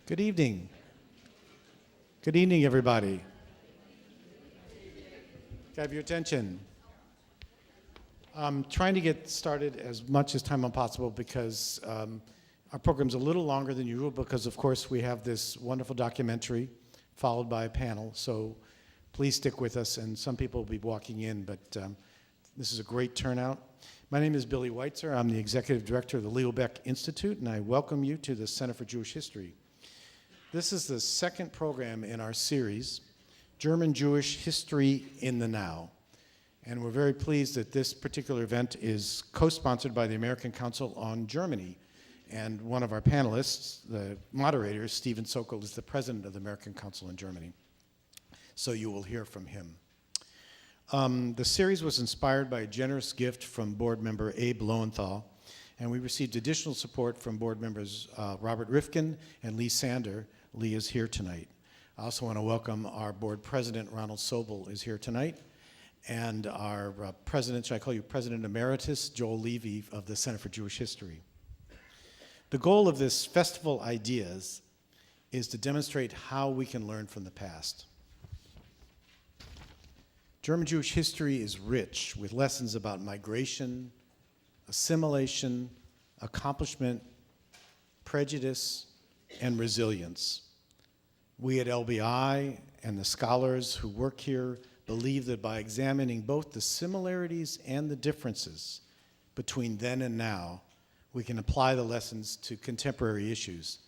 Good evening. Good evening, everybody. Can I have your attention? I'm trying to get started as much as time as possible because our program's a little longer than usual because, of course, we have this wonderful documentary followed by a panel. So please stick with us, and some people will be walking in, but this is a great turnout. My name is Billy Weitzer. I'm the executive director of the Leo Baeck Institute, and I welcome you to the Center for Jewish History. This is the second program in our series, German Jewish History in the Now. And we're very pleased that this particular event is co-sponsored by the American Council on Germany. And one of our panelists, the moderator, Steve Sokol, is the president of the American Council on Germany. So you will hear from him. The series was inspired by a generous gift from board member Abe Lowenthal, and we received additional support from board members Robert Rifkin and Lee Sander. Lee is here tonight. I also want to welcome our board president, Ronald Sobel, is here tonight, and our president, should I call you President Emeritus, Joel Levy of the Center for Jewish History. The goal of this Festival Ideas is to demonstrate how we can learn from the past. German Jewish history is rich with lessons about migration, assimilation, accomplishment, prejudice, and resilience. We at LBI and the scholars who work here believe that by examining both the similarities and the differences between then and now, we can apply the lessons to contemporary issues.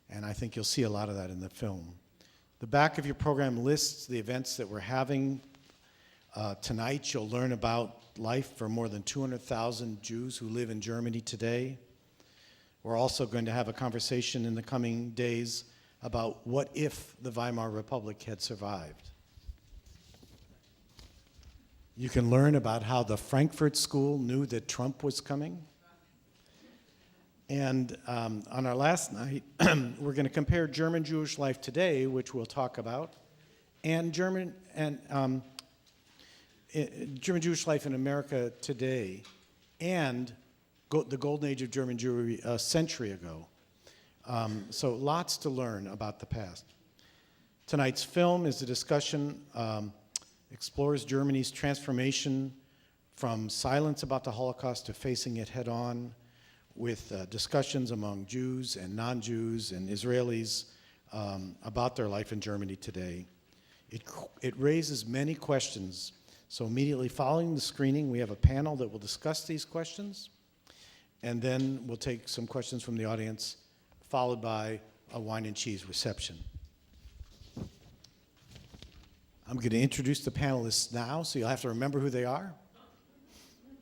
And I think you'll see a lot of that in the film. The back of your program lists the events that we're having. Tonight, you'll learn about life for more than 200,000 Jews who live in Germany today. We're also going to have a conversation in the coming days about what if the Weimar Republic had survived. You can learn about how the Frankfurt School knew that Trump was coming. And on our last night, we're going to compare German Jewish life today, which we'll talk about, and German Jewish life in America today, and the golden age of German Jewry a century ago. So lots to learn about the past. Tonight's film is a discussion, explores Germany's transformation from silence about the Holocaust to facing it head on, with discussions among Jews and non-Jews and Israelis about their life in Germany today. It raises many questions. So immediately following the screening, we have a panel that will discuss these questions, and then we'll take some questions from the audience, followed by a wine and cheese reception. I'm going to introduce the panelists now, so you'll have to remember who they are,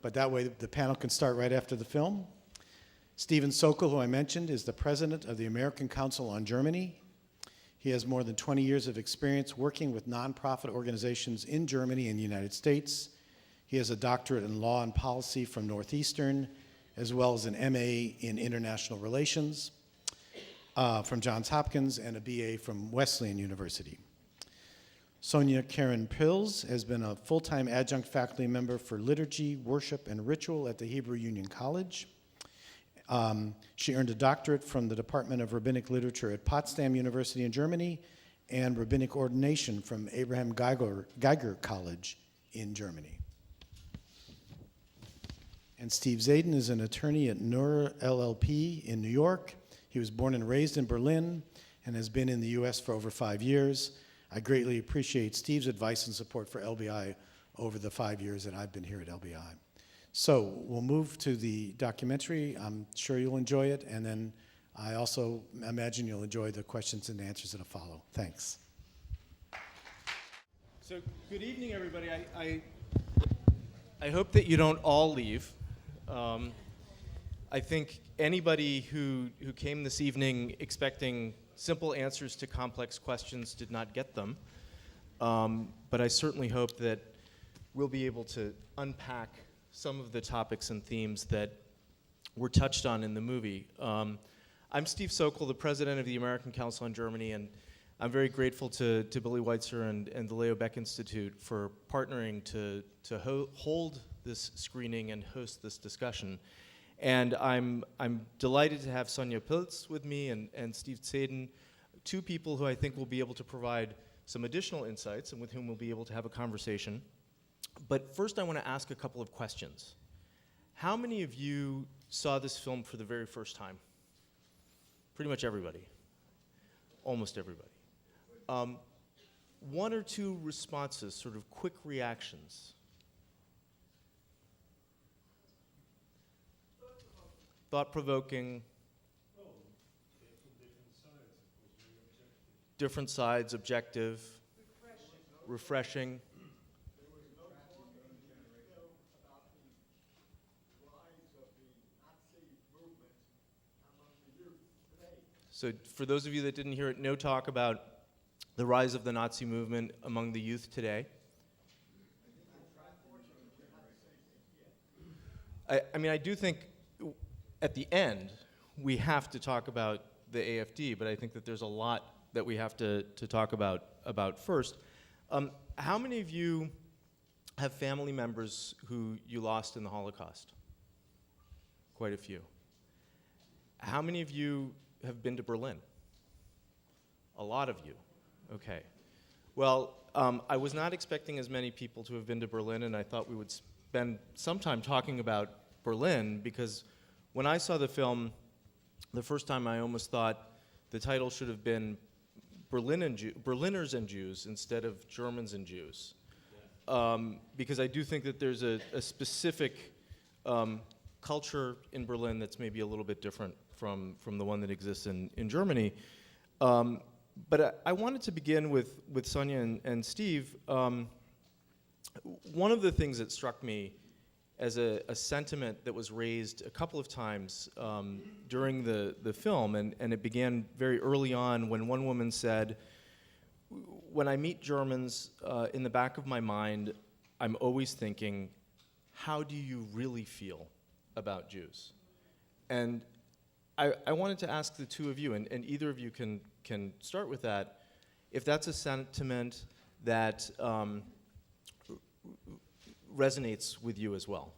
but that way the panel can start right after the film. Steve Sokol, who I mentioned, is the president of the American Council on Germany. He has more than 20 years of experience working with nonprofit organizations in Germany and the United States. He has a doctorate in law and policy from Northeastern, as well as an MA in international relations from Johns Hopkins and a BA from Wesleyan University. Sonja Keren Pilz has been a full-time adjunct faculty member for liturgy, worship, and ritual at the Hebrew Union College. She earned a doctorate from the Department of Rabbinic Literature at Potsdam University in Germany and rabbinic ordination from Abraham Geiger Kolleg in Germany. And Steve Zehden is an attorney at Noerr LLP in New York. He was born and raised in Berlin and has been in the US for over 5 years. I greatly appreciate Steve's advice and support for LBI over the 5 years that I've been here at LBI. So we'll move to the documentary. I'm sure you'll enjoy it, and then I also imagine you'll enjoy the questions and answers that'll follow. Thanks. So good evening, everybody. I hope that you don't all leave. I think anybody who came this evening expecting simple answers to complex questions did not get them. But I certainly hope that we'll be able to unpack some of the topics and themes that were touched on in the movie. I'm Steve Sokol, the president of the American Council on Germany, and I'm very grateful to Billy Weitzer and the Leo Baeck Institute for partnering to hold this screening and host this discussion. And I'm delighted to have Sonja Pilz with me and Steve Zehden, two people who I think will be able to provide some additional insights and with whom we'll be able to have a conversation. But first I want to ask a couple of questions. How many of you saw this film for the very first time? Pretty much everybody. Almost everybody. One or two responses, sort of quick reactions. Thought-provoking. Different sides, objective. Refreshing. So for those of you that didn't hear it, no talk about the rise of the Nazi movement among the youth today. I mean, I do think at the end we have to talk about the AFD, but I think that there's a lot that we have to talk about first. How many of you have family members who you lost in the Holocaust? Quite a few. How many of you have been to Berlin? A lot of you. Okay. Well, I was not expecting as many people to have been to Berlin, and I thought we would spend some time talking about Berlin, because when I saw the film the first time, I almost thought the title should have been Berliners and Jews instead of Germans and Jews. Because I do think that there's a specific culture in Berlin that's maybe a little bit different from the one that exists in Germany. But I wanted to begin with Sonja and Steve. One of the things that struck me as a sentiment that was raised a couple of times during the film, and it began very early on when one woman said, "When I meet Germans, in the back of my mind, I'm always thinking, how do you really feel about Jews?" And I wanted to ask the two of you, and either of you can start with that, if that's a sentiment that resonates with you as well.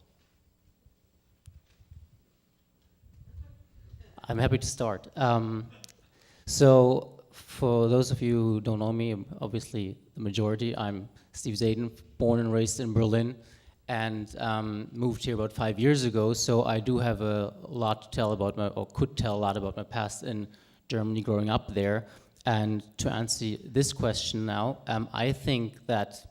I'm happy to start. So for those of you who don't know me, obviously the majority, I'm Steve Zehden, born and raised in Berlin, and moved here about 5 years ago, so I do have a lot to tell about could tell a lot about my past in Germany growing up there. And to answer this question now, I think that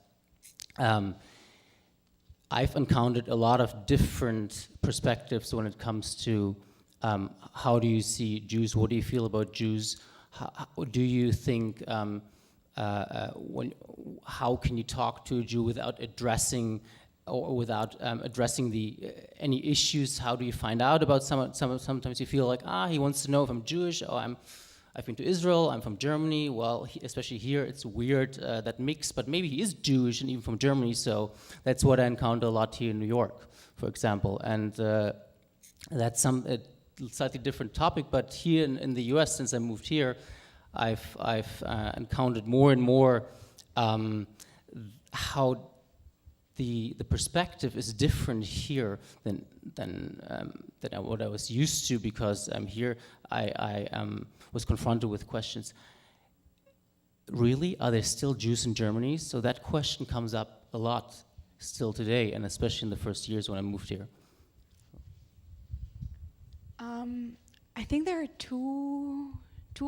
I've encountered a lot of different perspectives when it comes to how do you see Jews, what do you feel about Jews, how do you think, how can you talk to a Jew without addressing any issues? How do you find out about sometimes you feel like, he wants to know if I'm Jewish, I've been to Israel, I'm from Germany. Well, especially here, it's weird, that mix, but maybe he is Jewish and even from Germany, so that's what I encounter a lot here in New York, for example. And that's a slightly different topic, but here in the US, since I moved here, I've encountered more and more how the perspective is different here than what I was used to, because here I was confronted with questions. Really, are there still Jews in Germany? So that question comes up a lot still today, and especially in the first years when I moved here. I think there are two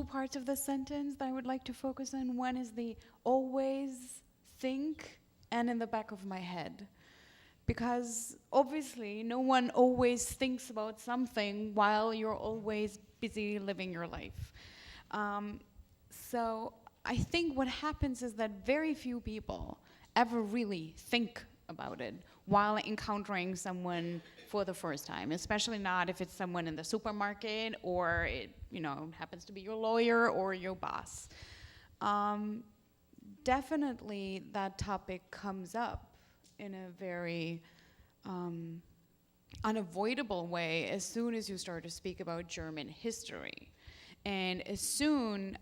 parts of the sentence that I would like to focus on. One is the always think and in the back of my head. Because obviously no one always thinks about something while you're always busy living your life. So I think what happens is that very few people ever really think about it while encountering someone for the first time, especially not if it's someone in the supermarket or it happens to be your lawyer or your boss. Definitely that topic comes up in a very unavoidable way as soon as you start to speak about German history. And as soon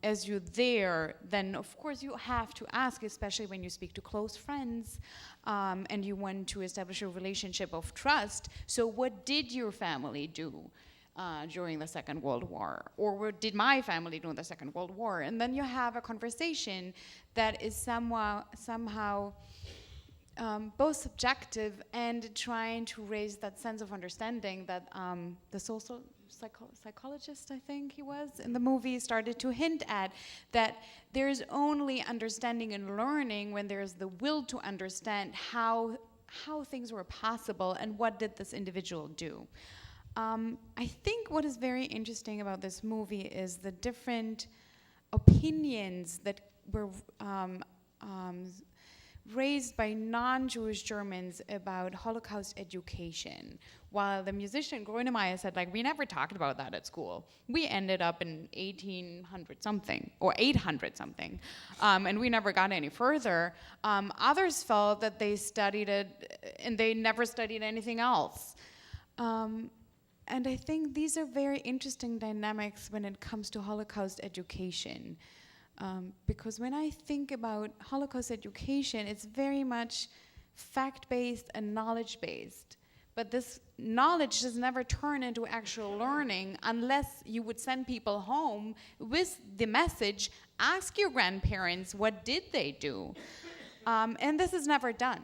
as you're there, then of course you have to ask, especially when you speak to close friends and you want to establish a relationship of trust. So what did your family do during the Second World War? Or what did my family do in the Second World War? And then you have a conversation that is somehow both subjective and trying to raise that sense of understanding that the social psychologist, I think he was, in the movie started to hint at, that there's only understanding and learning when there's the will to understand how things were possible and what did this individual do. I think what is very interesting about this movie is the different opinions that were raised by non-Jewish Germans about Holocaust education. While the musician Grönemeyer said, like, we never talked about that at school. We ended up in 1800 something, or 800 something, and we never got any further. Others felt that they studied it, and they never studied anything else. And I think these are very interesting dynamics when it comes to Holocaust education. Because when I think about Holocaust education, it's very much fact-based and knowledge-based. But this knowledge does never turn into actual learning unless you would send people home with the message, ask your grandparents, what did they do? And this is never done.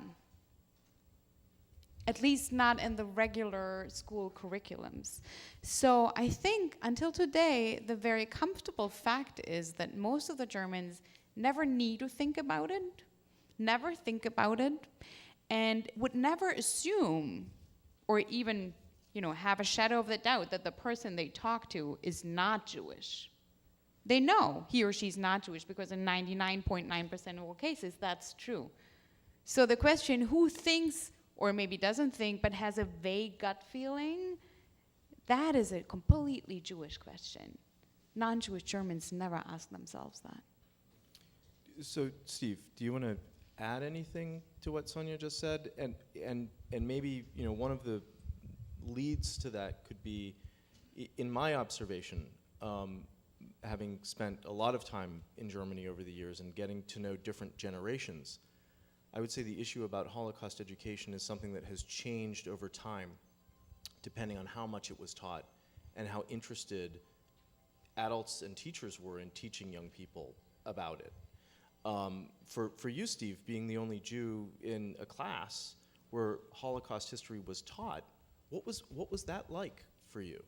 At least not in the regular school curriculums. So I think until today, the very comfortable fact is that most of the Germans never need to think about it, and would never assume or even, have a shadow of the doubt that the person they talk to is not Jewish. They know he or she's not Jewish because in 99.9% of all cases, that's true. So the question, who thinks or maybe doesn't think, but has a vague gut feeling, that is a completely Jewish question. Non-Jewish Germans never ask themselves that. So, Steve, do you want to add anything to what Sonja just said? And maybe, one of the leads to that could be, in my observation, having spent a lot of time in Germany over the years and getting to know different generations, I would say the issue about Holocaust education is something that has changed over time, depending on how much it was taught and how interested adults and teachers were in teaching young people about it. For you, Steve, being the only Jew in a class where Holocaust history was taught, what was that like for you?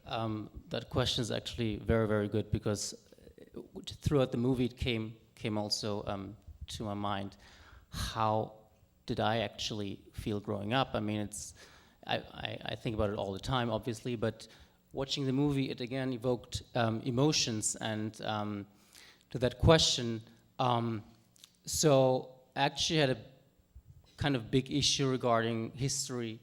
That question is actually very, very good, because throughout the movie it came also to my mind, how did I actually feel growing up? I mean, I think about it all the time, obviously, but watching the movie, it again evoked emotions, and to that question, so I actually had a kind of big issue regarding history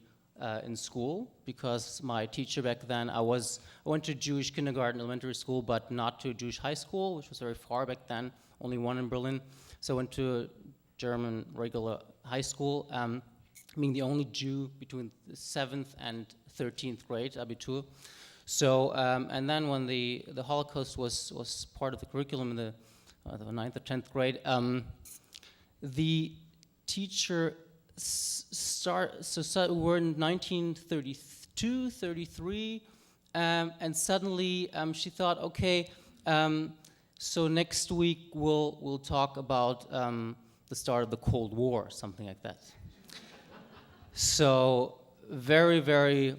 in school, because my teacher back then, I went to Jewish kindergarten, elementary school, but not to a Jewish high school, which was very far back then, only one in Berlin. So I went to a German regular high school, being the only Jew between the 7th and 13th grade, Abitur. So, and then when the Holocaust was part of the curriculum in the 9th or 10th grade, the teacher we were in 1932, 33, and suddenly she thought, okay, so next week we'll talk about the start of the Cold War, something like that. So very, very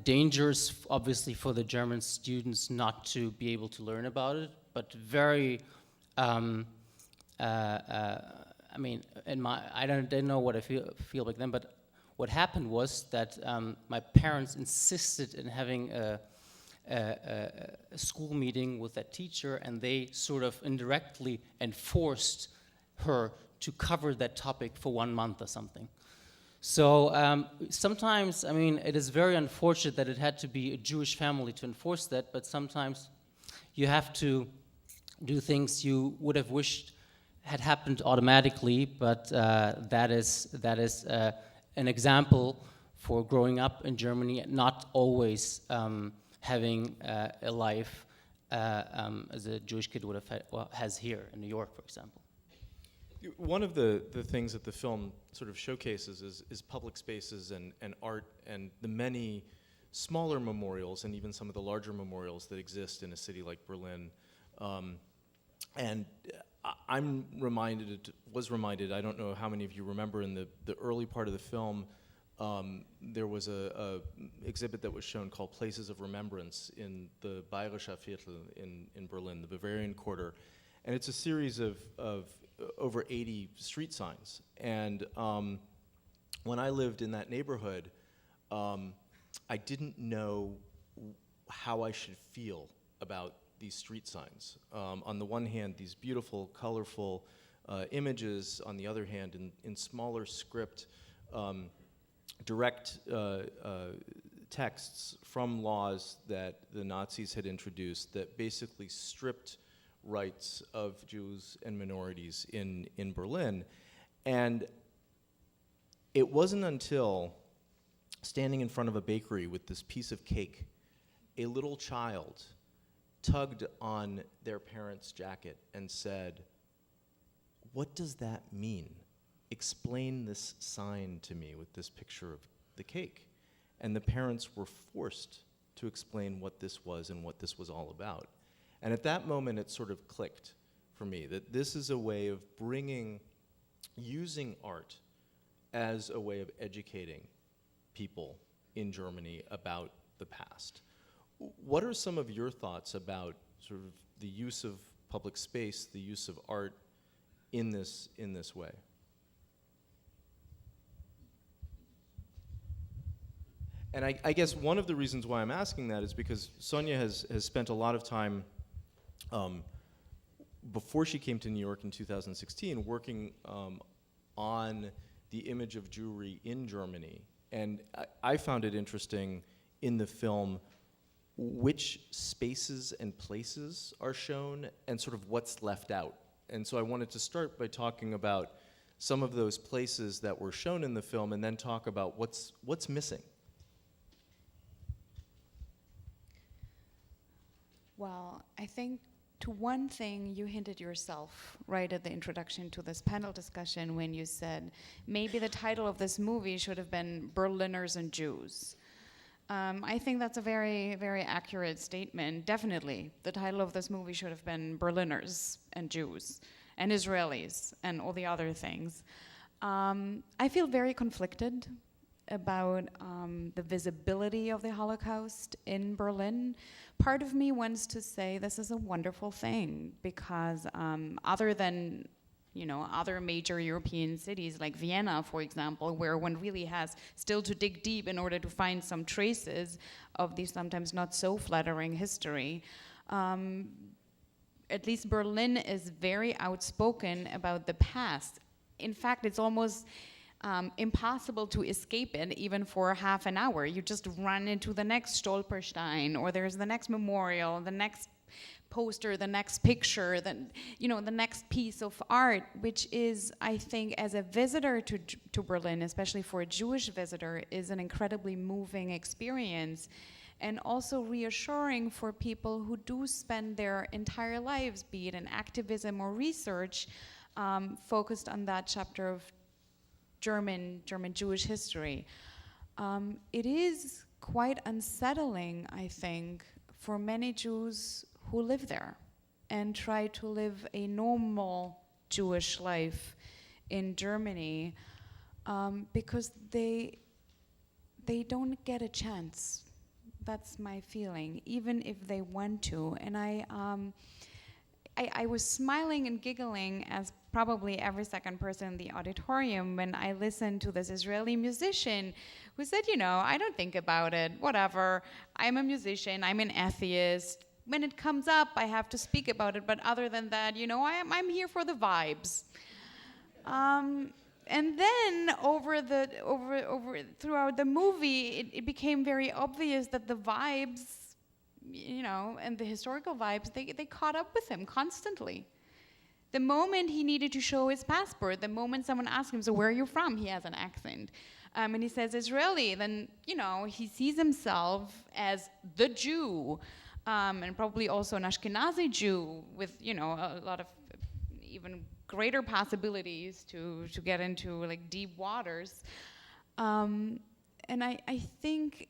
dangerous, obviously, for the German students not to be able to learn about it, but very, I mean, I didn't know what I feel back then, but what happened was that my parents insisted in having a school meeting with that teacher, and they sort of indirectly enforced her to cover that topic for 1 month or something. So sometimes, I mean, it is very unfortunate that it had to be a Jewish family to enforce that, but sometimes you have to do things you would have wished had happened automatically, but that is an example for growing up in Germany, not always having a life as a Jewish kid would have had, has here in New York, for example. One of the things that the film sort of showcases is public spaces and art and the many smaller memorials and even some of the larger memorials that exist in a city like Berlin. And I'm was reminded, I don't know how many of you remember in the early part of the film, there was a exhibit that was shown called Places of Remembrance in the Bayerischer Viertel in Berlin, the Bavarian Quarter. And it's a series of over 80 street signs. And when I lived in that neighborhood, I didn't know how I should feel about these street signs. On the one hand, these beautiful, colorful images. On the other hand, in smaller script, direct texts from laws that the Nazis had introduced that basically stripped rights of Jews and minorities in Berlin. And it wasn't until standing in front of a bakery with this piece of cake, a little child tugged on their parents' jacket and said, "What does that mean? Explain this sign to me with this picture of the cake." And the parents were forced to explain what this was and what this was all about. And at that moment, it sort of clicked for me that this is a way of using art as a way of educating people in Germany about the past. What are some of your thoughts about sort of the use of public space, the use of art in this way? And I guess one of the reasons why I'm asking that is because Sonja has spent a lot of time before she came to New York in 2016 working on the image of Jewry in Germany. And I found it interesting in the film which spaces and places are shown and sort of what's left out. And so I wanted to start by talking about some of those places that were shown in the film and then talk about what's missing. Well, I think to one thing you hinted yourself right at the introduction to this panel discussion when you said maybe the title of this movie should have been Berliners and Jews. I think that's a very, very accurate statement. Definitely, the title of this movie should have been Berliners and Jews and Israelis and all the other things. I feel very conflicted about the visibility of the Holocaust in Berlin. Part of me wants to say this is a wonderful thing because other than other major European cities like Vienna, for example, where one really has still to dig deep in order to find some traces of the sometimes not so flattering history. At least Berlin is very outspoken about the past. In fact, it's almost impossible to escape it even for half an hour. You just run into the next Stolperstein, or there's the next memorial, the next poster, the next picture, the next piece of art, which is, I think, as a visitor to Berlin, especially for a Jewish visitor, is an incredibly moving experience, and also reassuring for people who do spend their entire lives, be it in activism or research, focused on that chapter of German Jewish history. It is quite unsettling, I think, for many Jews who live there and try to live a normal Jewish life in Germany, because they don't get a chance. That's my feeling, even if they want to. And I was smiling and giggling as probably every second person in the auditorium when I listened to this Israeli musician who said, I don't think about it, whatever. I'm a musician, I'm an atheist. When it comes up, I have to speak about it, but other than that, I'm here for the vibes. And then throughout the movie, it became very obvious that the vibes, and the historical vibes, they caught up with him constantly. The moment he needed to show his passport, the moment someone asked him, so where are you from? He has an accent. And he says Israeli, then, he sees himself as the Jew, and probably also an Ashkenazi Jew with, a lot of even greater possibilities to get into like deep waters. And I think,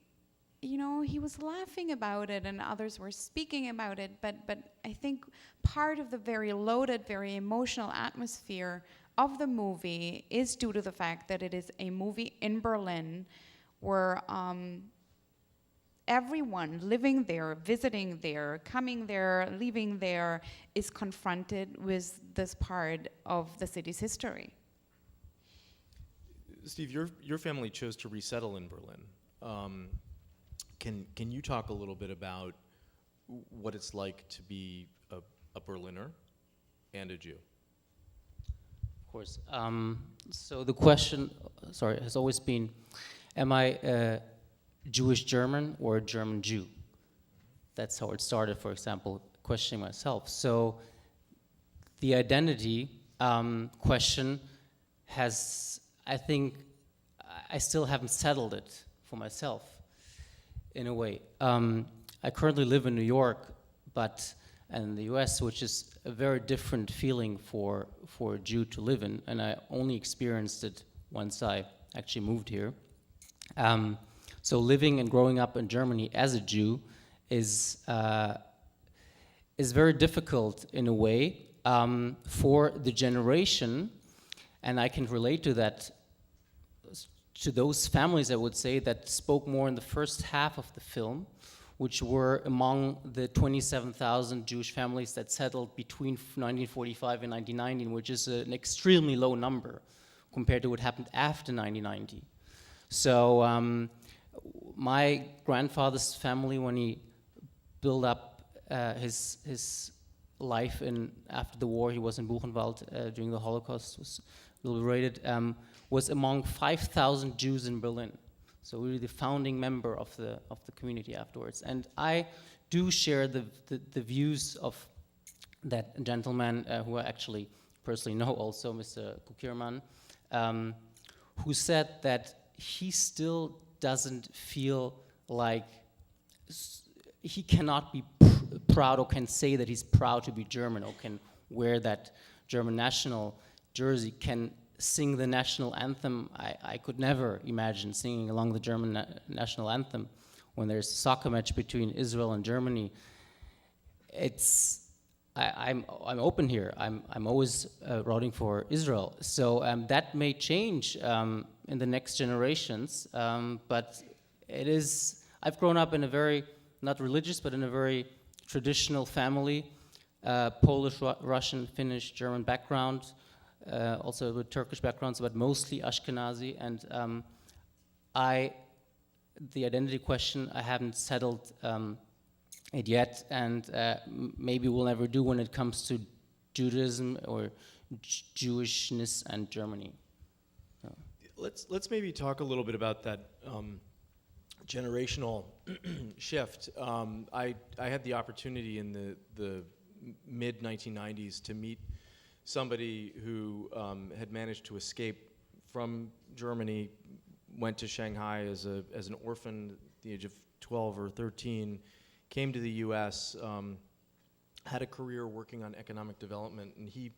he was laughing about it and others were speaking about it, but I think part of the very loaded, very emotional atmosphere of the movie is due to the fact that it is a movie in Berlin where everyone living there, visiting there, coming there, leaving there, is confronted with this part of the city's history. Steve, your family chose to resettle in Berlin. Can you talk a little bit about what it's like to be a Berliner and a Jew? Of course. So the question, has always been, am I a Jewish German or a German Jew? That's how it started, for example, questioning myself. So the identity question has, I think, I still haven't settled it for myself, in a way. I currently live in New York, but in the US, which is a very different feeling for a Jew to live in, and I only experienced it once I actually moved here. So living and growing up in Germany as a Jew is very difficult in a way for the generation, and I can relate to that, to those families, I would say, that spoke more in the first half of the film, which were among the 27,000 Jewish families that settled between 1945 and 1990, which is an extremely low number compared to what happened after 1990. So my grandfather's family, when he built up his life after the war, he was in Buchenwald during the Holocaust, was liberated, was among 5,000 Jews in Berlin. So really the founding member of the community afterwards. And I do share the views of that gentleman who I actually personally know also, Mr. Kukierman, who said that he still doesn't feel like he cannot be proud or can say that he's proud to be German or can wear that German national jersey, can sing the national anthem. I could never imagine singing along the German national anthem when there's a soccer match between Israel and Germany. I'm open here. I'm always rooting for Israel. So that may change in the next generations. But it is. I've grown up in a very not religious, but in a very traditional family, Polish, Russian, Finnish, German background. Also with Turkish backgrounds, but mostly Ashkenazi, and the identity question, I haven't settled it yet, and maybe we'll never do when it comes to Judaism or Jewishness and Germany. So. Let's maybe talk a little bit about that generational shift. I had the opportunity in the mid 1990s to meet somebody who had managed to escape from Germany, went to Shanghai as an orphan at the age of 12 or 13, came to the US, had a career working on economic development, and he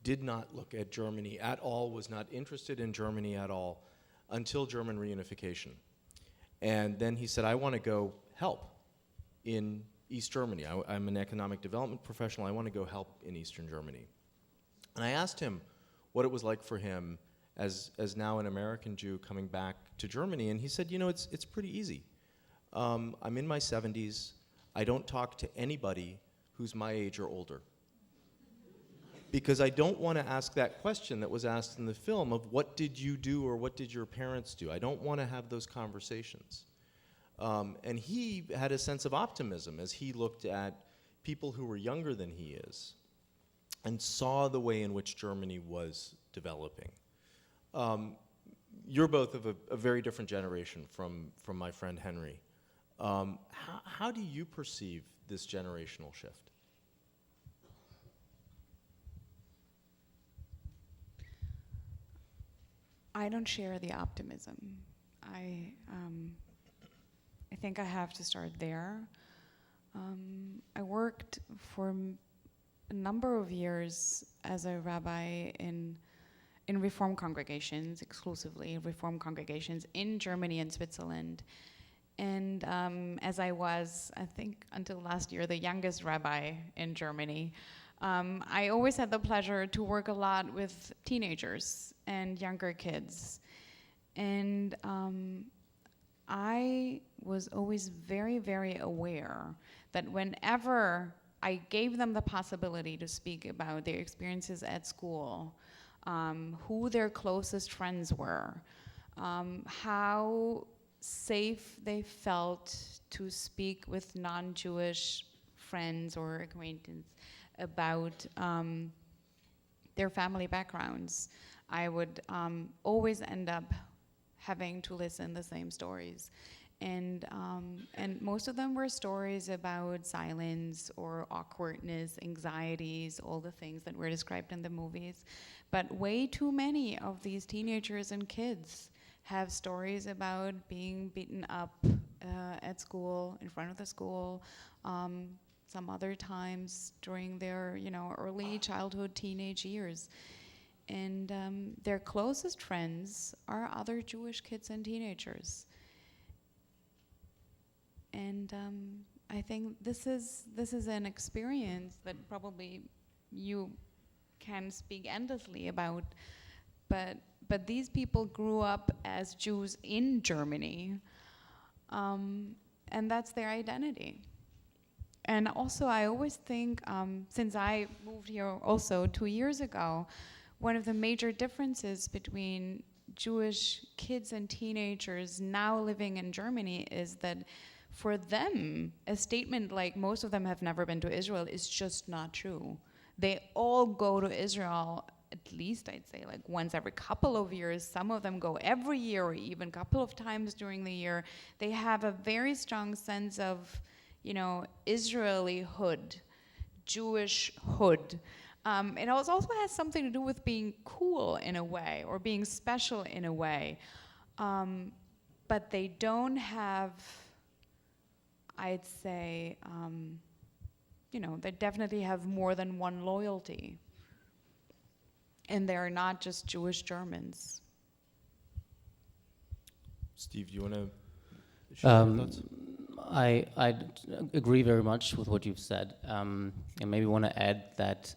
did not look at Germany at all, was not interested in Germany at all until German reunification. And then he said, I want to go help in East Germany. I'm an economic development professional. I want to go help in Eastern Germany. And I asked him what it was like for him as now an American Jew coming back to Germany, and he said, it's pretty easy. I'm in my 70s. I don't talk to anybody who's my age or older. Because I don't want to ask that question that was asked in the film of what did you do or what did your parents do? I don't want to have those conversations. And he had a sense of optimism as he looked at people who were younger than he is and saw the way in which Germany was developing. You're both of a very different generation from my friend Henry. How do you perceive this generational shift? I don't share the optimism. I think I have to start there. I worked for a number of years as a rabbi in Reform congregations, exclusively Reform congregations in Germany and Switzerland. And as I was, I think until last year, the youngest rabbi in Germany, I always had the pleasure to work a lot with teenagers and younger kids. And I was always very, very aware that whenever I gave them the possibility to speak about their experiences at school, who their closest friends were, how safe they felt to speak with non-Jewish friends or acquaintances about their family backgrounds, I would always end up having to listen the same stories. And most of them were stories about silence or awkwardness, anxieties, all the things that were described in the movies. But way too many of these teenagers and kids have stories about being beaten up at school, in front of the school, some other times during their early childhood, teenage years. And their closest friends are other Jewish kids and teenagers. And I think this is an experience that probably you can speak endlessly about, but these people grew up as Jews in Germany, and that's their identity. And also, I always think, since I moved here also 2 years ago, one of the major differences between Jewish kids and teenagers now living in Germany is that for them, a statement like most of them have never been to Israel is just not true. They all go to Israel, at least I'd say like once every couple of years. Some of them go every year or even a couple of times during the year. They have a very strong sense of, Israeli-hood, Jewish-hood. It also has something to do with being cool in a way or being special in a way. But they don't have, I'd say, they definitely have more than one loyalty. And they're not just Jewish Germans. Steve, do you want to share your thoughts? I agree very much with what you've said, and maybe want to add that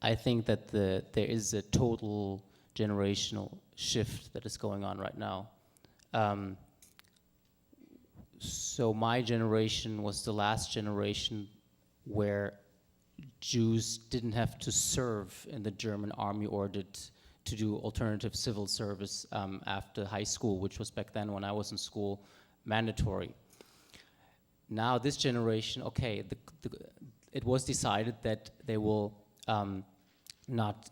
I think that there is a total generational shift that is going on right now. So my generation was the last generation where Jews didn't have to serve in the German army or to do alternative civil service after high school, which was back then when I was in school, mandatory. Now this generation, okay, it was decided that they will not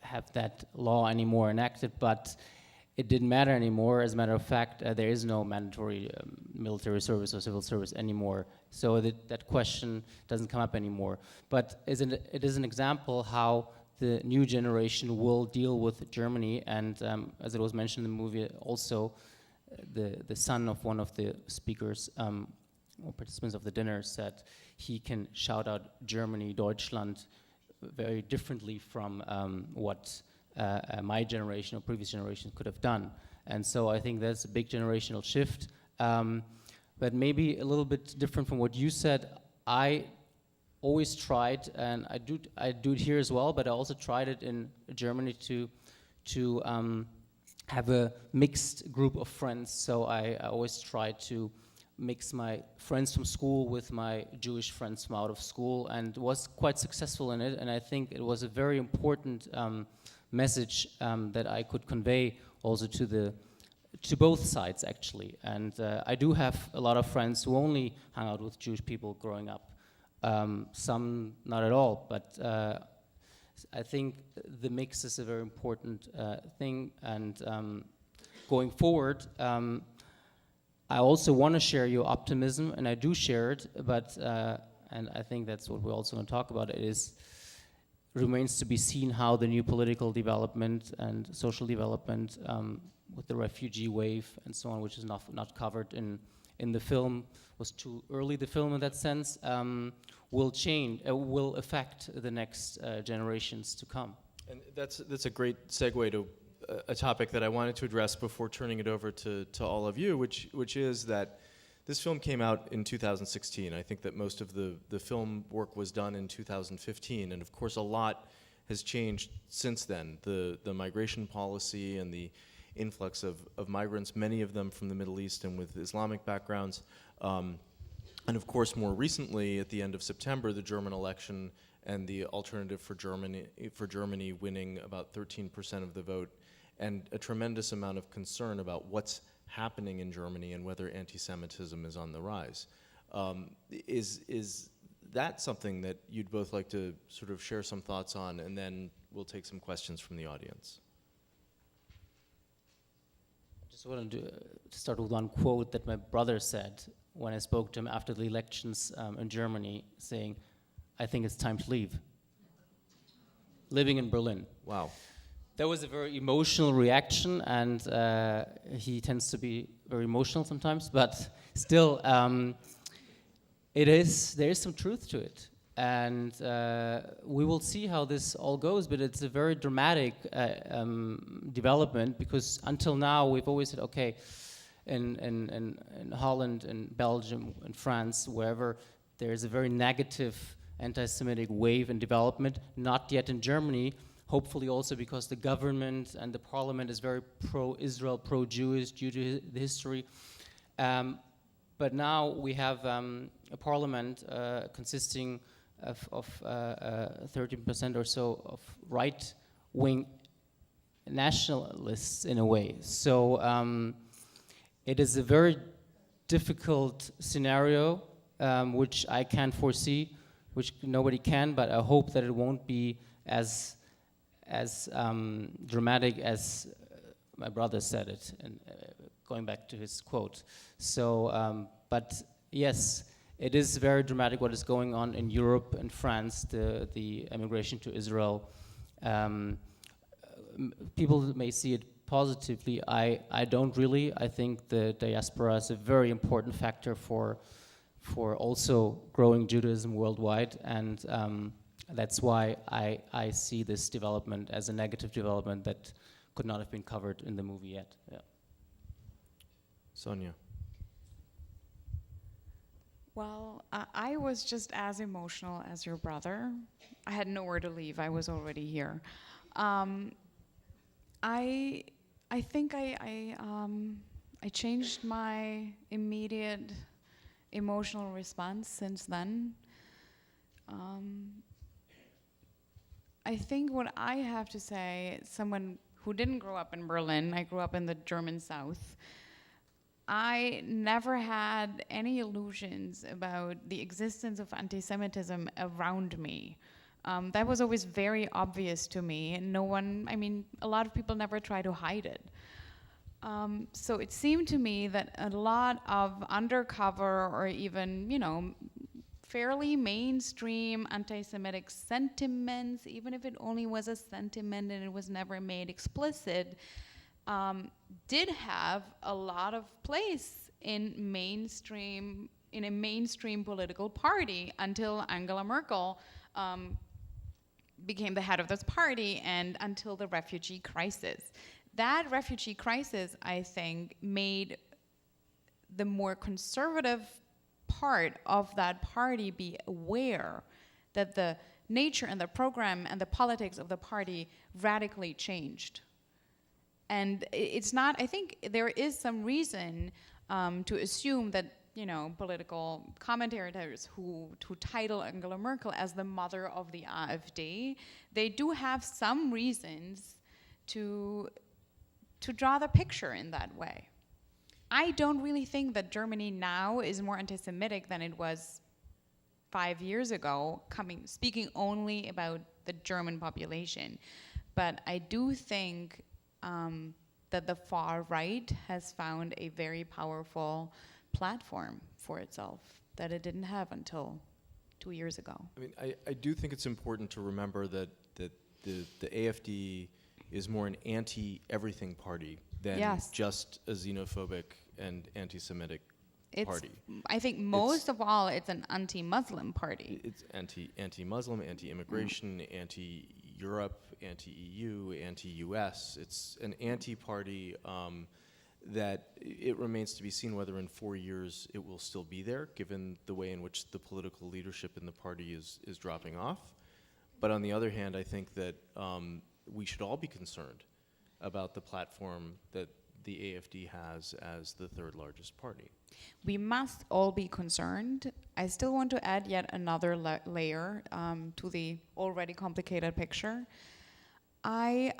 have that law anymore enacted, but it didn't matter anymore. As a matter of fact, there is no mandatory military service or civil service anymore, so that question doesn't come up anymore. But it is an example how the new generation will deal with Germany, and as it was mentioned in the movie also, the son of one of the speakers or participants of the dinner said he can shout out Germany, Deutschland very differently from what my generation or previous generation could have done. And so I think that's a big generational shift. But maybe a little bit different from what you said. I always tried, and I do it here as well, but I also tried it in Germany to have a mixed group of friends. So I always try to mix my friends from school with my Jewish friends from out of school, and was quite successful in it. And I think it was a very important message that I could convey also to both sides actually. And I do have a lot of friends who only hung out with Jewish people growing up. Some not at all, but I think the mix is a very important thing. And going forward, I also want to share your optimism, and I do share it, but and I think that's what we're also going to talk about, is remains to be seen how the new political development and social development with the refugee wave and so on, which is not covered in the film, was too early, the film in that sense, will change, will affect the next generations to come. And that's a great segue to a topic that I wanted to address before turning it over to all of you, which is that this film came out in 2016. I think that most of the film work was done in 2015, and of course a lot has changed since then. The migration policy and the influx of migrants, many of them from the Middle East and with Islamic backgrounds. And of course, more recently, at the end of September, the German election and the Alternative for Germany winning about 13% of the vote, and a tremendous amount of concern about what's happening in Germany and whether anti-Semitism is on the rise. Is that something that you'd both like to sort of share some thoughts on, and then we'll take some questions from the audience? Just wanted to start with one quote that my brother said when I spoke to him after the elections in Germany, saying, "I think it's time to leave." Living in Berlin. Wow. That was a very emotional reaction, and he tends to be very emotional sometimes, but still, there is some truth to it. And we will see how this all goes, but it's a very dramatic development, because until now we've always said, okay, in Holland, in Belgium, in France, wherever there's a very negative anti-Semitic wave in development, not yet in Germany, hopefully also because the government and the parliament is very pro-Israel, pro-Jewish due to the history. But now we have a parliament consisting of 13% or so of right-wing nationalists in a way. So it is a very difficult scenario, which I can't foresee, which nobody can, but I hope that it won't be as dramatic as my brother said it, and going back to his quote. So, but yes, it is very dramatic what is going on in Europe and France, the immigration to Israel. People may see it positively. I don't really. I think the diaspora is a very important factor for also growing Judaism worldwide, and that's why I see this development as a negative development that could not have been covered in the movie yet. Yeah. Sonja. Well, I was just as emotional as your brother. I had nowhere to leave. I was already here. I think I changed my immediate emotional response since then. I think what I have to say, someone who didn't grow up in Berlin, I grew up in the German South, I never had any illusions about the existence of anti-Semitism around me. That was always very obvious to me, and a lot of people never try to hide it. So it seemed to me that a lot of undercover or even, fairly mainstream anti-Semitic sentiments, even if it only was a sentiment and it was never made explicit, did have a lot of place in a mainstream political party until Angela Merkel became the head of this party, and until the refugee crisis. That refugee crisis, I think, made the more conservative part of that party be aware that the nature and the program and the politics of the party radically changed. And it's not, I think there is some reason to assume that, political commentators who title Angela Merkel as the mother of the AfD, they do have some reasons to draw the picture in that way. I don't really think that Germany now is more anti-Semitic than it was 5 years ago, speaking only about the German population. But I do think that the far right has found a very powerful platform for itself that it didn't have until 2 years ago. I mean, I do think it's important to remember that the AFD is more an anti-everything party than Yes. just a xenophobic and anti-Semitic party. I think most of all, it's an anti-Muslim party. It's anti-Muslim, anti-immigration, anti-Europe, anti-EU, anti-US. It's an anti-party that it remains to be seen whether in 4 years it will still be there, given the way in which the political leadership in the party is dropping off. But on the other hand, I think that we should all be concerned about the platform that the AFD has as the third largest party. We must all be concerned. I still want to add yet another layer to the already complicated picture. I,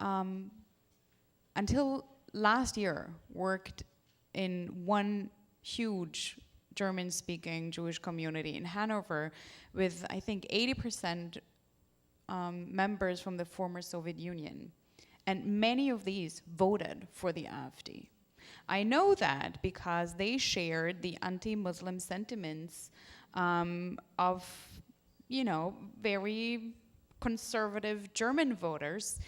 until last year, worked in one huge German-speaking Jewish community in Hanover with, I think, 80% members from the former Soviet Union. And many of these voted for the AfD. I know that because they shared the anti-Muslim sentiments of, very conservative German voters.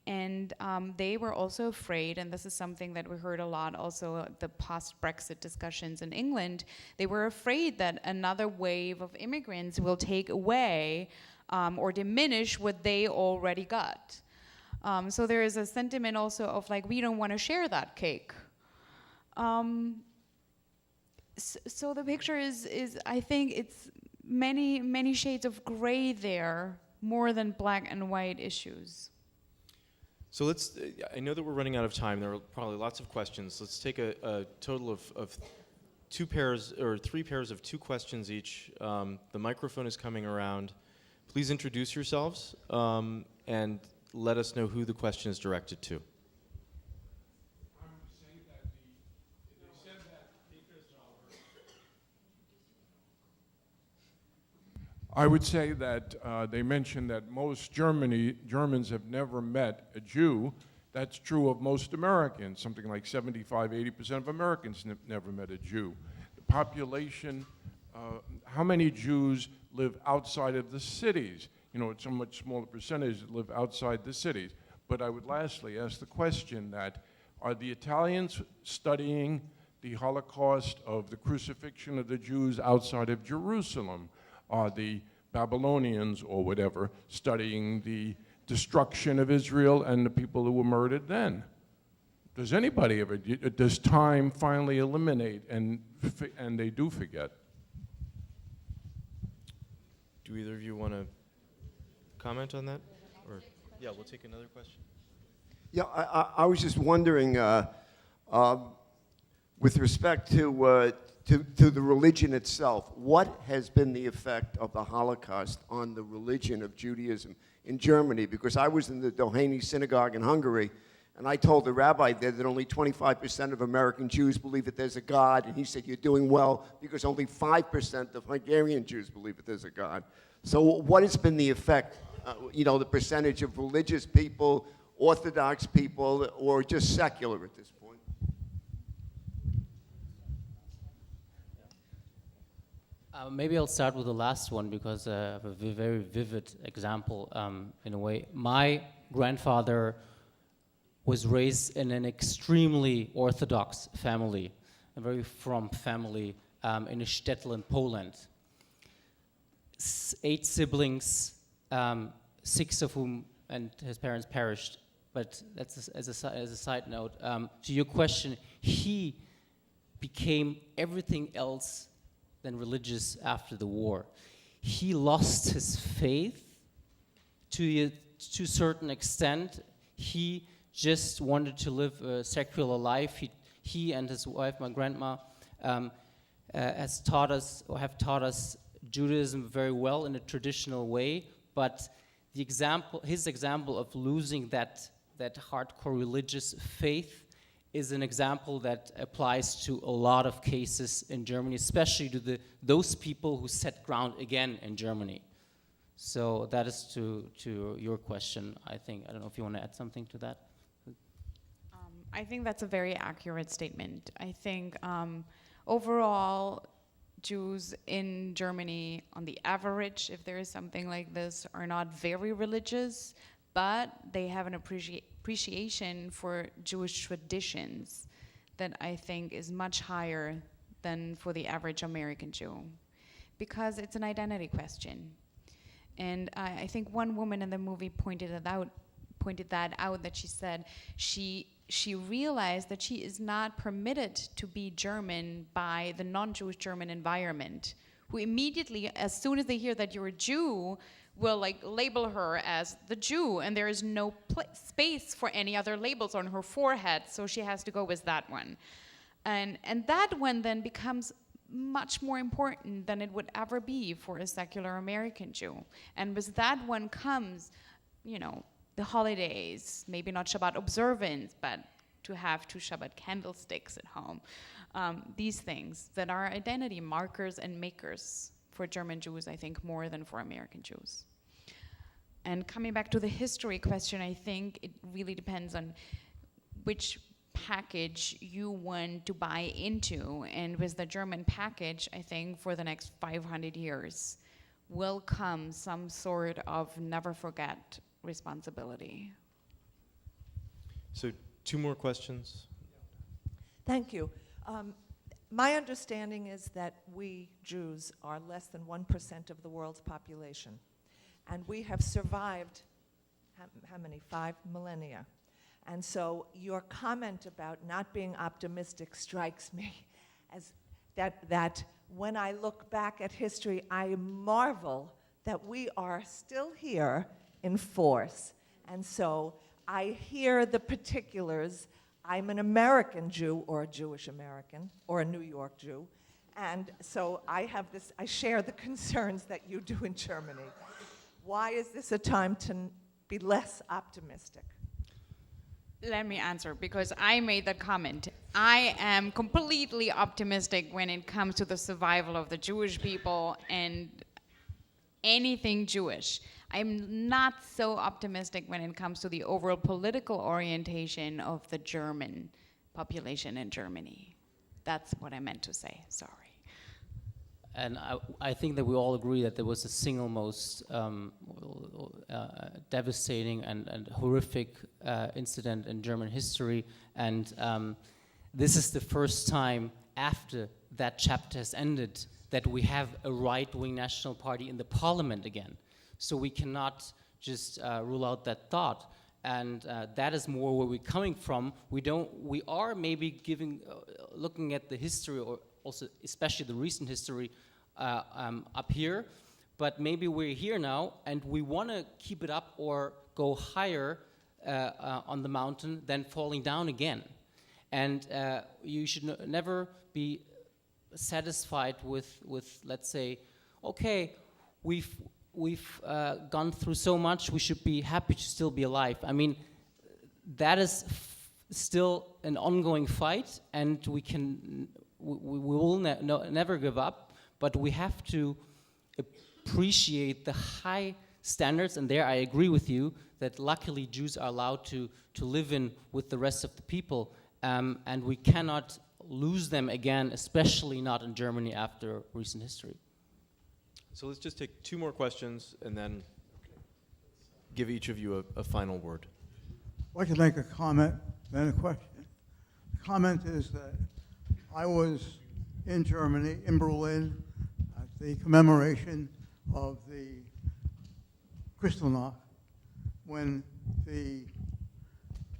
And they were also afraid, and this is something that we heard a lot also at the post-Brexit discussions in England, they were afraid that another wave of immigrants will take away or diminish what they already got. So there is a sentiment also of like, we don't want to share that cake. So the picture is I think it's many shades of gray there, more than black and white issues. So let's, I know that we're running out of time. There are probably lots of questions. Let's take a total of 2 pairs or 3 pairs of 2 questions each. The microphone is coming around. Please introduce yourselves and let us know who the question is directed to. I would say that they mentioned that most Germans have never met a Jew. That's true of most Americans. Something like 75–80% of Americans never met a Jew. The population, how many Jews live outside of the cities? It's a much smaller percentage that live outside the cities. But I would lastly ask the question that, are the Italians studying the Holocaust of the crucifixion of the Jews outside of Jerusalem? Are the Babylonians or whatever studying the destruction of Israel and the people who were murdered then? Does anybody ever, does time finally eliminate and they do forget? Do either of you want to comment on that? Or yeah, we'll take another question. Yeah, I was just wondering, with respect to the religion itself, what has been the effect of the Holocaust on the religion of Judaism in Germany? Because I was in the Doheny synagogue in Hungary, and I told the rabbi there that only 25% of American Jews believe that there's a God, and he said, you're doing well, because only 5% of Hungarian Jews believe that there's a God. So what has been the effect, the percentage of religious people, Orthodox people, or just secular at this point? Maybe I'll start with the last one because I have a very vivid example in a way. My grandfather was raised in an extremely Orthodox family, a very fromm family in a shtetl in Poland. 8 siblings, 6 of whom and his parents perished. But that's as a side note. To your question, he became everything else than religious after the war. He lost his faith to a certain extent. He just wanted to live a secular life. He and his wife, my grandma, have taught us Judaism very well in a traditional way, but his example of losing that hardcore religious faith is an example that applies to a lot of cases in Germany, especially to those people who set ground again in Germany. So that is to your question, I think. I don't know if you want to add something to that. I think that's a very accurate statement. I think overall, Jews in Germany, on the average, if there is something like this, are not very religious, but they have an appreciation for Jewish traditions that I think is much higher than for the average American Jew, because it's an identity question. And I think one woman in the movie pointed that out, that she said she realized that she is not permitted to be German by the non-Jewish German environment, who immediately, as soon as they hear that you're a Jew, will like label her as the Jew, and there is no space for any other labels on her forehead, so she has to go with that one. And that one then becomes much more important than it would ever be for a secular American Jew. And with that one comes, the holidays, maybe not Shabbat observance, but to have 2 Shabbat candlesticks at home. These things that are identity markers and makers for German Jews, I think, more than for American Jews. And coming back to the history question, I think it really depends on which package you want to buy into. And with the German package, I think for the next 500 years will come some sort of never forget responsibility. So 2 more questions. Thank you. My understanding is that we Jews are less than 1% of the world's population. And we have survived, how many, 5 millennia. And so your comment about not being optimistic strikes me as that when I look back at history, I marvel that we are still here in force. And so I hear the particulars. I'm an American Jew, or a Jewish American, or a New York Jew. And so I share the concerns that you do in Germany. Why is this a time to be less optimistic? Let me answer, because I made that comment. I am completely optimistic when it comes to the survival of the Jewish people and anything Jewish. I'm not so optimistic when it comes to the overall political orientation of the German population in Germany. That's what I meant to say, sorry. And I think that we all agree that there was the single most devastating and horrific incident in German history. And this is the first time after that chapter has ended that we have a right-wing national party in the parliament again. So we cannot just rule out that thought. And that is more where we're coming from. We are maybe looking at the history, or also especially the recent history up here, but maybe we're here now and we want to keep it up or go higher on the mountain than falling down again. And you should never be satisfied with let's say, okay, we've gone through so much, we should be happy to still be alive. I mean, that is still an ongoing fight, and we will never give up, but we have to appreciate the high standards, and there I agree with you, that luckily Jews are allowed to live in with the rest of the people, and we cannot lose them again, especially not in Germany after recent history. So let's just take 2 more questions and then give each of you a final word. I'd like to make a comment, then a question. The comment is that I was in Germany, in Berlin, at the commemoration of the Kristallnacht, when the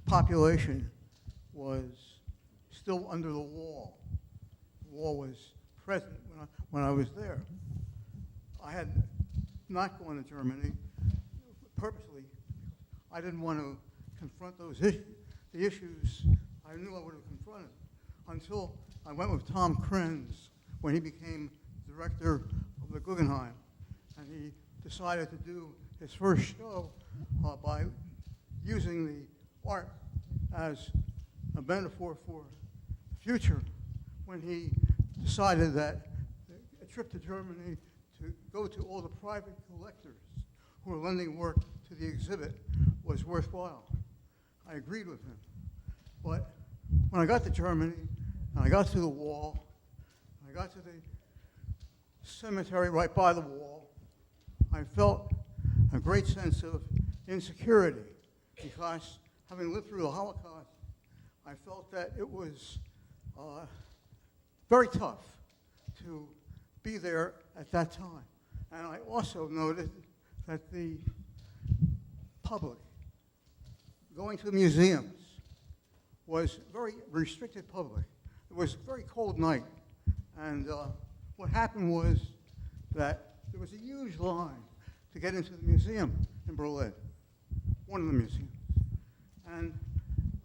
population was still under the wall. The wall was present when I was there. I had not gone to Germany purposely. I didn't want to confront those issues, the issues I knew I would have confronted, until I went with Tom Krenz when he became director of the Guggenheim, and he decided to do his first show by using the art as a metaphor for the future, when he decided that a trip to Germany to go to all the private collectors who were lending work to the exhibit was worthwhile. I agreed with him. But when I got to Germany, and I got to the wall, and I got to the cemetery right by the wall, I felt a great sense of insecurity, because having lived through the Holocaust, I felt that it was very tough to be there at that time. And I also noted that the public going to the museums was very restricted public. It was a very cold night, and what happened was that there was a huge line to get into the museum in Berlin, one of the museums. And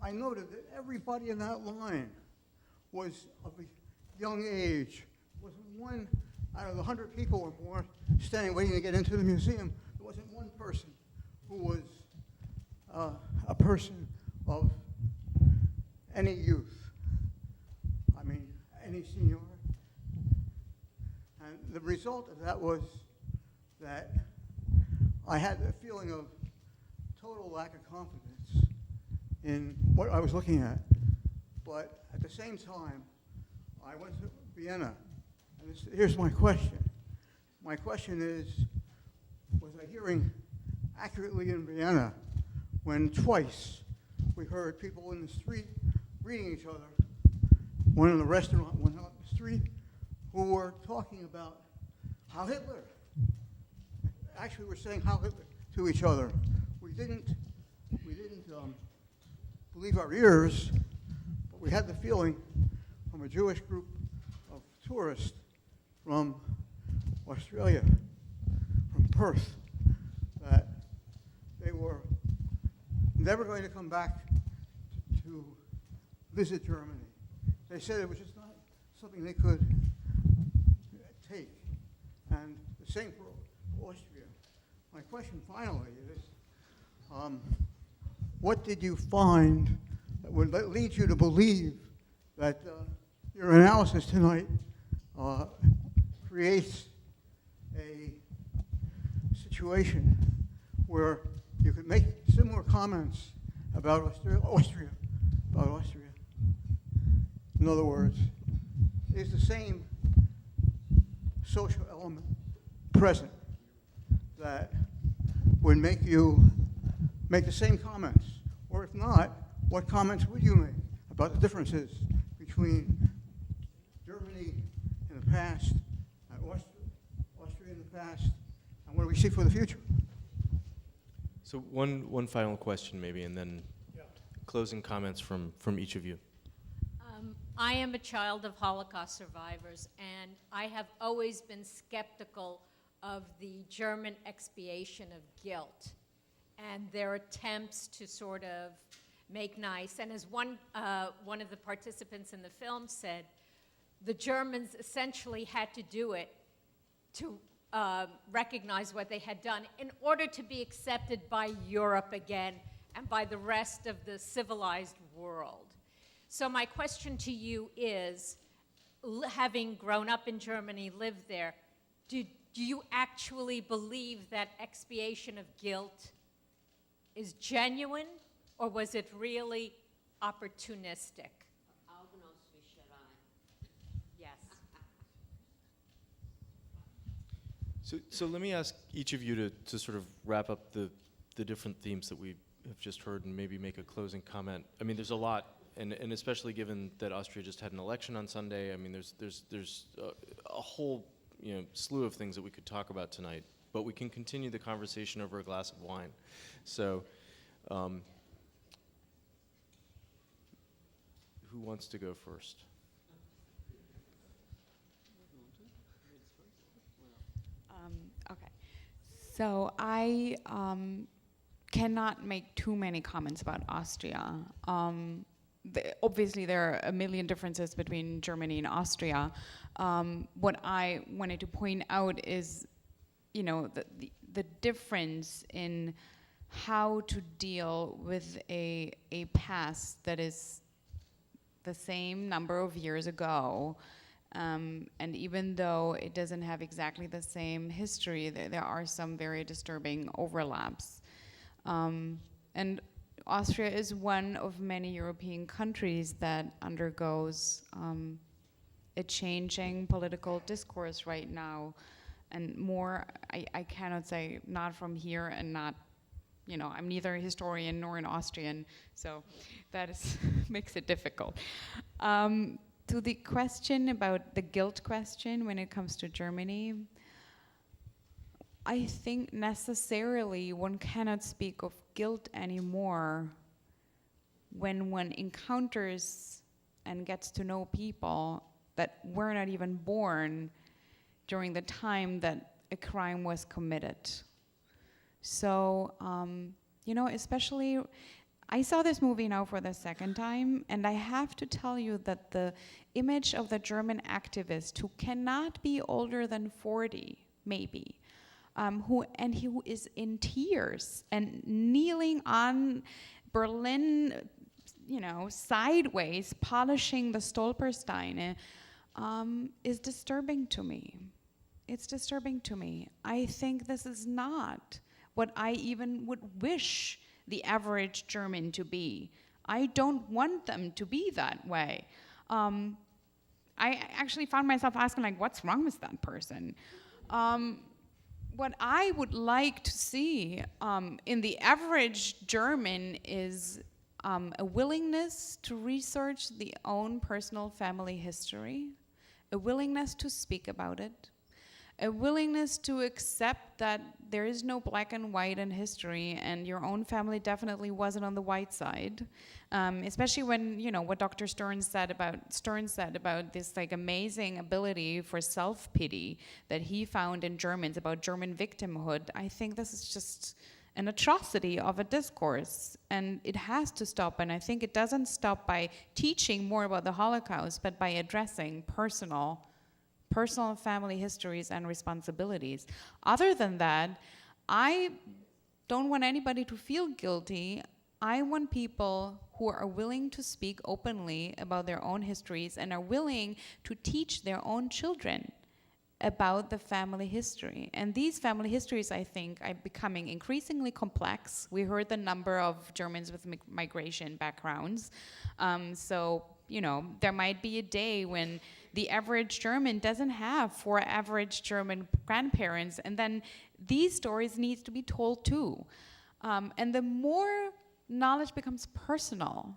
I noted that everybody in that line was of a young age. There wasn't one out of the 100 people or more standing waiting to get into the museum. There wasn't one person who was a person of any youth. I mean, any seniority. And the result of that was that I had a feeling of total lack of confidence in what I was looking at. But at the same time, I went to Vienna. And here's my question. My question is, was I hearing accurately in Vienna when twice we heard people in the street greeting each other, one in the restaurant, one out in the street, who were talking about Heil Hitler. Actually, we're saying Heil Hitler to each other. We didn't believe our ears, but we had the feeling from a Jewish group of tourists from Australia, from Perth, that they were never going to come back to visit Germany. They said it was just not something they could take. And the same for Austria. My question finally is, what did you find that would lead you to believe that your analysis tonight creates a situation where you could make similar comments about Austria. In other words, is the same social element present that would make you make the same comments? Or if not, what comments would you make about the differences between Germany in the past and Austria in the past, and what do we see for the future? So one final question maybe, and then closing comments from each of you. I am a child of Holocaust survivors, and I have always been skeptical of the German expiation of guilt and their attempts to sort of make nice. And as one of the participants in the film said, the Germans essentially had to do it to recognize what they had done in order to be accepted by Europe again and by the rest of the civilized world. So my question to you is, having grown up in Germany, lived there, do you actually believe that expiation of guilt is genuine, or was it really opportunistic? Yes. So let me ask each of you to sort of wrap up the different themes that we have just heard and maybe make a closing comment. I mean, there's a lot, and especially given that Austria just had an election on Sunday. I mean, there's a whole slew of things that we could talk about tonight, but we can continue the conversation over a glass of wine. So, who wants to go first? Okay. So I cannot make too many comments about Austria. Obviously, there are a million differences between Germany and Austria. What I wanted to point out is, the difference in how to deal with a past that is the same number of years ago. And even though it doesn't have exactly the same history, there are some very disturbing overlaps. And Austria is one of many European countries that undergoes a changing political discourse right now. And more, I cannot say, not from here and not I'm neither a historian nor an Austrian, so that is makes it difficult. To the question about the guilt question when it comes to Germany, I think necessarily one cannot speak of guilt anymore when one encounters and gets to know people that were not even born during the time that a crime was committed. So, especially, I saw this movie now for the second time, and I have to tell you that the image of the German activist who cannot be older than 40, maybe, who is in tears and kneeling on Berlin, sideways, polishing the Stolpersteine, is disturbing to me. It's disturbing to me. I think this is not what I even would wish the average German to be. I don't want them to be that way. I actually found myself asking, what's wrong with that person? What I would like to see in the average German is a willingness to research the own personal family history, a willingness to speak about it, a willingness to accept that there is no black and white in history, and your own family definitely wasn't on the white side. Especially when, what Dr. Stern said about this amazing ability for self-pity that he found in Germans about German victimhood. I think this is just an atrocity of a discourse, and it has to stop. And I think it doesn't stop by teaching more about the Holocaust, but by addressing personal family histories and responsibilities. Other than that, I don't want anybody to feel guilty. I want people who are willing to speak openly about their own histories and are willing to teach their own children about the family history. And these family histories, I think, are becoming increasingly complex. We heard the number of Germans with migration backgrounds. There might be a day when the average German doesn't have 4 average German grandparents, and then these stories need to be told too. And the more knowledge becomes personal,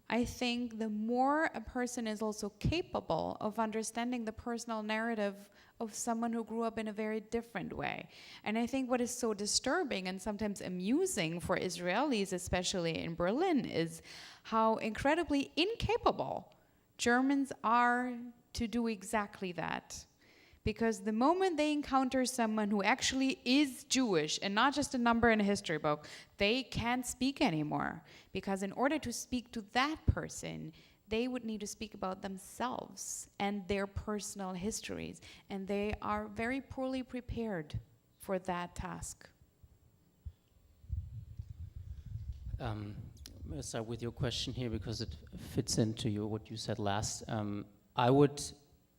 I think the more a person is also capable of understanding the personal narrative of someone who grew up in a very different way. And I think what is so disturbing and sometimes amusing for Israelis, especially in Berlin, is how incredibly incapable Germans are to do exactly that. Because the moment they encounter someone who actually is Jewish and not just a number in a history book, they can't speak anymore. Because in order to speak to that person, they would need to speak about themselves and their personal histories. And they are very poorly prepared for that task. I'll start with your question here because it fits into what you said last. I would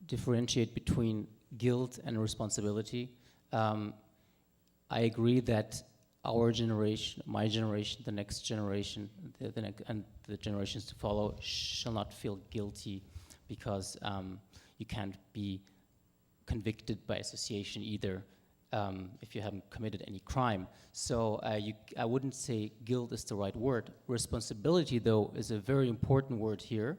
differentiate between guilt and responsibility. I agree that our generation, my generation, the next generation, and the generations to follow shall not feel guilty because you can't be convicted by association either if you haven't committed any crime. So I wouldn't say guilt is the right word. Responsibility, though, is a very important word here.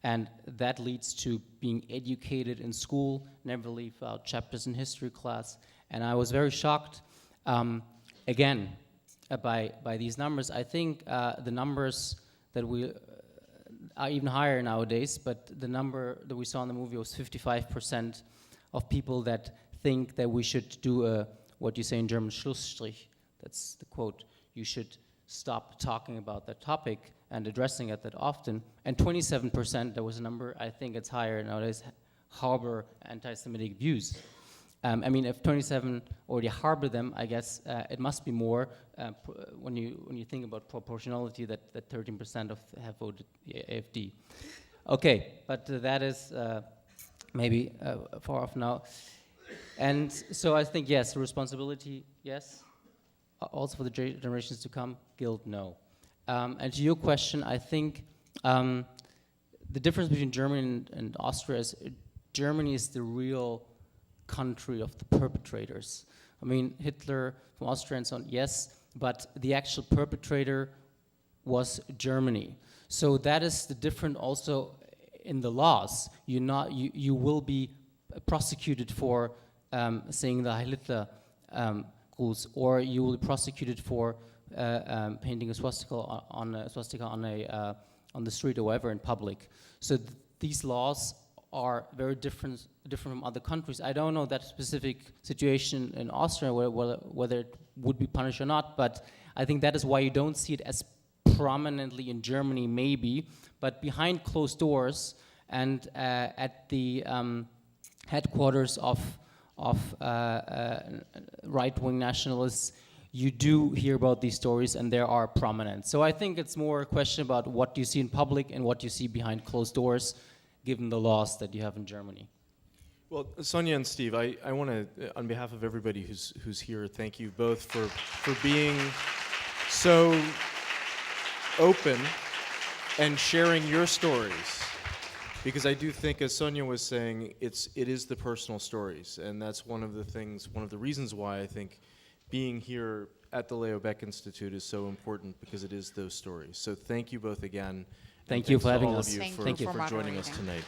And that leads to being educated in school, never leave out chapters in history class. And I was very shocked, again, by these numbers. I think the numbers that we are even higher nowadays, but the number that we saw in the movie was 55% of people that think that we should do what you say in German, Schlussstrich. That's the quote. You should stop talking about that topic and addressing it that often. And 27%, there was a number, I think it's higher nowadays, harbor anti-Semitic views. If 27 already harbor them, I guess it must be more when you think about proportionality that 13% have voted AfD. Okay, but that is maybe far off now. And so I think, yes, responsibility, yes. Also for the generations to come, guilt, no. And to your question, I think the difference between Germany and Austria is Germany is the real country of the perpetrators. Hitler from Austria and so on, yes, but the actual perpetrator was Germany. So that is the difference also in the laws. You will be prosecuted for saying the Heil Hitler rules, or you will be prosecuted for painting a swastika on the street or wherever in public. So these laws are very different from other countries. I don't know that specific situation in Austria whether it would be punished or not, but I think that is why you don't see it as prominently in Germany, maybe, but behind closed doors and at the headquarters of right-wing nationalists, you do hear about these stories, and they are prominent. So I think it's more a question about what you see in public and what you see behind closed doors, given the laws that you have in Germany. Well, Sonja and Steve, I want to, on behalf of everybody who's here, thank you both for being so open and sharing your stories. Because I do think, as Sonja was saying, it is the personal stories, and that's one of the reasons why I think being here at the Leo Baeck Institute is so important, because it is those stories. So thank you both again. Thank you for having all us. of you Thank for you for joining us moderating. tonight.